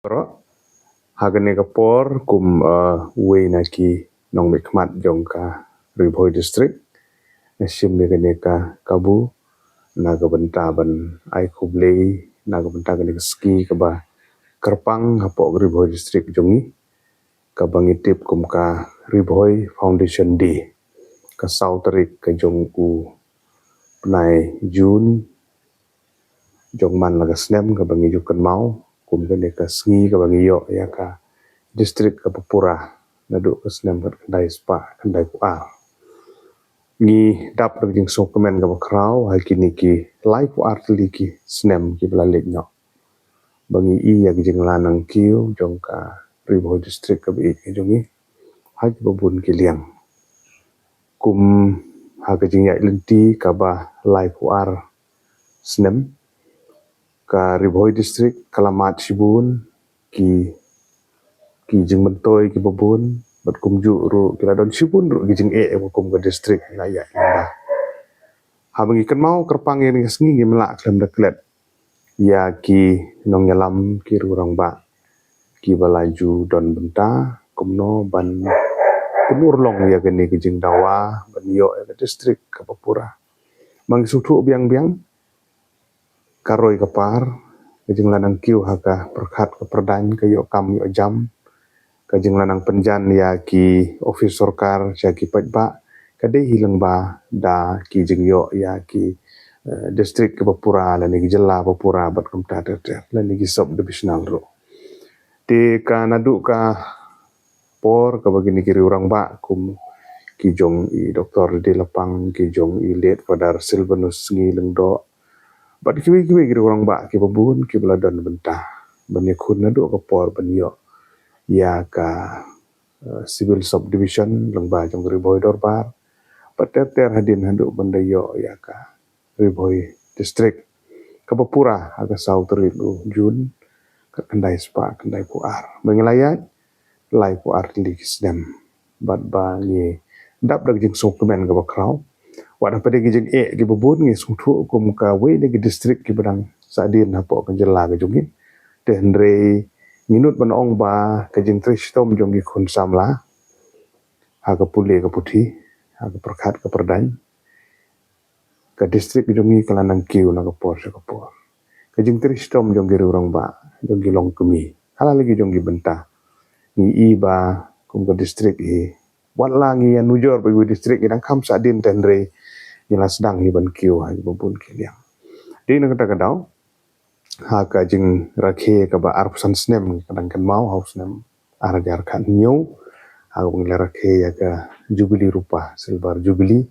Pro hagane kapor kum we naki nong mikmat jongka Ribhoi district nasim begane ka kabu naga benta ban ai kublei naga benta gane ski kaba kerpang hapo Ribhoi district jongi kabangitip kum ka Ribhoi Foundation Day ka sauterik ka jong u penai Jun jong man laga snem ka bangi jukan mau kum gane ka sngi ka bangi yo ya ka distrik ka Papura naduk ka snem ka kendai spa kendai puar ngi dap dak jing so kemen ka bakrau hai kini ki live puar tli ki snem ki belalik nyo bangi i ya jing lanang kiu jong ka Ribhoi distrik ka bi jongi hai ki babun ki liang kum ha ka jing ya lenti ka ba live puar snem ka Ribhoi district kalamat sibun ki jing mentoi ki babun bat kumju ru kila don sibun ru ki jing kum ka district laya indah ha bangi kan mau kerpang ni sngi gi melak klem deklet ya ki nong yalam ki rurang ba ki balaju don benta kumno ban penur long ya gani ki jing dawa ban yo ka district ka Papura mang sutu biang-biang karoi kapar kajing lanang kiu haka perkhat ka perdany ka yo kam yo jam kajing lanang penjan ya ki office sorkar ya ki pajba kade hilang ba da ki jing yo ya ki distrik ke Papura la ni jela Papura bat kum ta ter la ni sub divisional ro te ka nadu ka por ka bagini kiri orang ba kum ki jong i doktor di lapang ki jong i let padar Silvanus ngi lengdo bat kiwi kiri orang ba ki babun ki beladon bentah bani kun nadu ka por ban yo ya ka civil subdivision lengba jong Ribhoi dorbar pater hadin handu bandayo ya ka Ribhoi district ka Papura aga sauterit Jun ka kendai spa kendai puar mengelayat lai puar li kisdem bat ba ngi dap dak jing sokmen ka bakrau wada pade gi jing ki babun ngi sungthu kum ka we ni district ki badang sadin hapo ka jela ga jungi tendre minut ban ong ba ka jing tristom jongi khun samla ha ka pule ka puthi ha ka perkhat ka perdany ka distrik jongi kalanang kiu na ka por ka jing tristom jongi rurang ba jongi long kemi hala lagi jongi benta ni i ba kum ka distrik hi wala ngi ya nujor ba distrik idang kham sadin tendre ila sedang hi ban kiu ha babun ki liang di na kata kadau ha ka jing rakhe ka ba arpsan snem kadang kan mau haus nem arajar kan nyu ha ung la rakhe ya ka jubili rupa silver jubili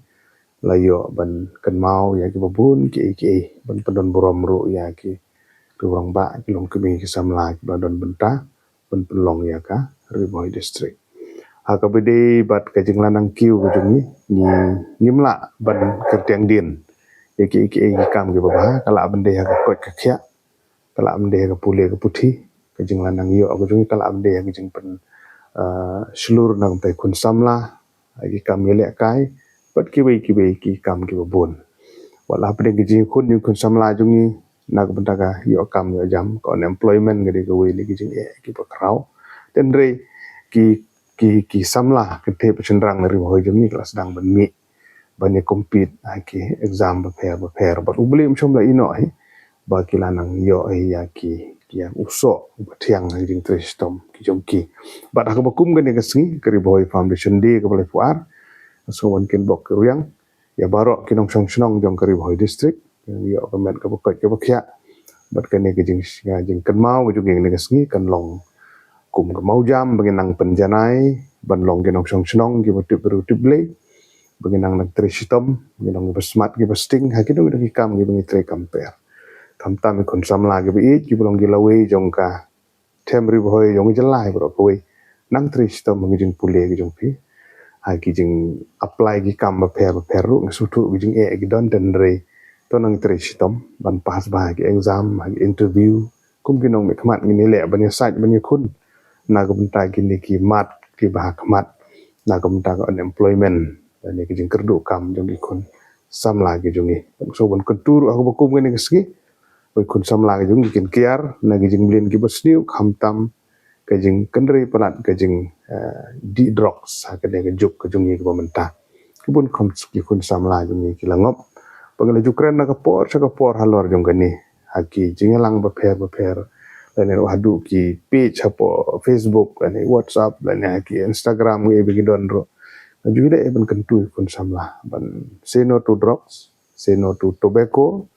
layo ban kan mau ya ki babun ki ban pendon borom ru ya ki ruang ba ki long kemi ki samla ki ban benta ban pelong ya ka Ribhoi district ha ka bede bat ka jing lanang kiu ka jungi ni ngimla ban kertiang din ya ki kam ki baba kala bende ha ka kot ka khya kala amde ka pule ka puthi ka jing lanang yo ka jungi kala amde ka jing pen slur nang pe kun samla agi kam yele kai pat ki kam ki babun wala pede ki jing kun samla jungi nak benda ka yo kam yo jam ko unemployment ga de ka we ni ki jing ki pakrau tendre ki samla ke te pechendrang dari Ribhoi jungi kelas sedang benmi banyak compete ki exam beper bat ubli mchom la ino hi ba ki lanang yo ya ki yang usok batiang jing tristom ki jongki bat ha bakum gane ka sngi ka Ribhoi Foundation Day ka boleh puar so wan ken bok riang ya barok kinong song snong jong ka Ribhoi district yo ka met ka bokot ka bakya bat kane ka jing kan mau jong ngene ka sngi kan long kum ka mau jam bengenang penjanai ban long kinong song snong ki botip tible bengenang nak tristom bengenang besmat ki besting ha kinong ki kam ki bengi tre compare tam kon samla ge bi ki bolong gi lawe jong ka tem Ribhoi jong jelai bro ko we nang tristo mang jing pule gi jong pi ha ki jing apply gi kam ba per ru ngsutu gi jing gi don den re to nang tristo ban pas ba gi exam ha interview kum gi nong me khamat ni le ban ya saj ban ya kun na ga bentai gi ni ki mat ki ba khamat na ga bentai ga unemployment ni gi jing kerdu kam jong gi kun samla gi jong gi so ban kon tur aku bakum gi ni gi Oi kun samla ka jung gikin kiar na gijing blin ki basniu khamtam ka jing kendri palat ka jing di drox ha ka de juk ka jung yi ka mentah kebun kom ki kun samla jung yi ki langop pagala jukren na ka por halor jung ka ni haki jingelang beper dan wahdu ki page hapo Facebook dan WhatsApp dan haki Instagram ngi bigidon ro juga eben kentu kun samla ban say no to drugs, say no to tobacco,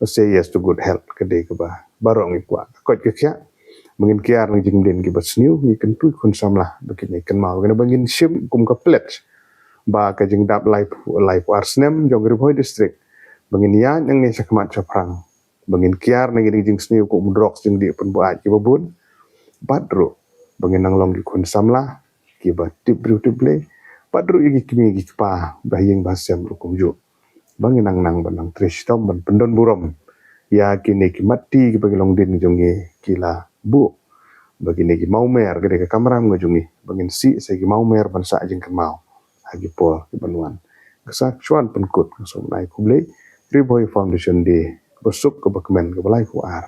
say yes to good health kede ke ba barong ikwa ko ke kya mungkin kiar ngi jingden ki basniu ngi kentu kun samla begini kan mau kena bangin sim kum ka pledge ba ka jing dap life arsnem jong riboy district bangin ya yang ni sakmat saprang bangin kiar ngi jing sniu ko drugs jing di pun buat ki babun badro bangin nang long ki kun samla ki ba tip ble padru igi kimi igi pa bahing basem rukum ju bangin nang banang tristom ban pendon burom ya kini ki mati ki bagi long din jongi kila bu bagi negi mau mer gede ka kamram ngojungi bangin si segi mau mer ban sa jing mau agi por ki banuan kesak chuan penkut so nai kuble riboy foundation di besuk ke bakmen ke balai ku ar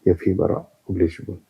ya fi baro kuble shubun